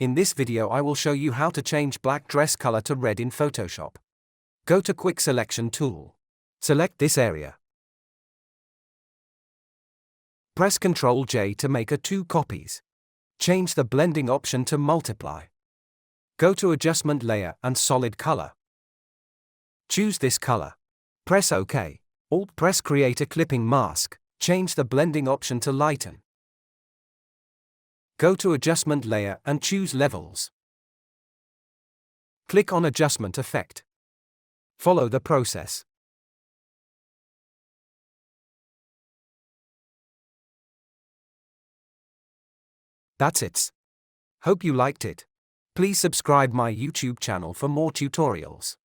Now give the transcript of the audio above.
In this video I will show you how to change black dress color to red in Photoshop. Go to Quick Selection tool. Select this area. Press Ctrl J to make a 2 copies. Change the blending option to multiply. Go to Adjustment Layer and Solid Color. Choose this color. Press OK. Alt press Create a clipping mask. Change the blending option to lighten. Go to Adjustment Layer and choose Levels. Click on Adjustment Effect. Follow the process. That's it. Hope you liked it. Please subscribe my YouTube channel for more tutorials.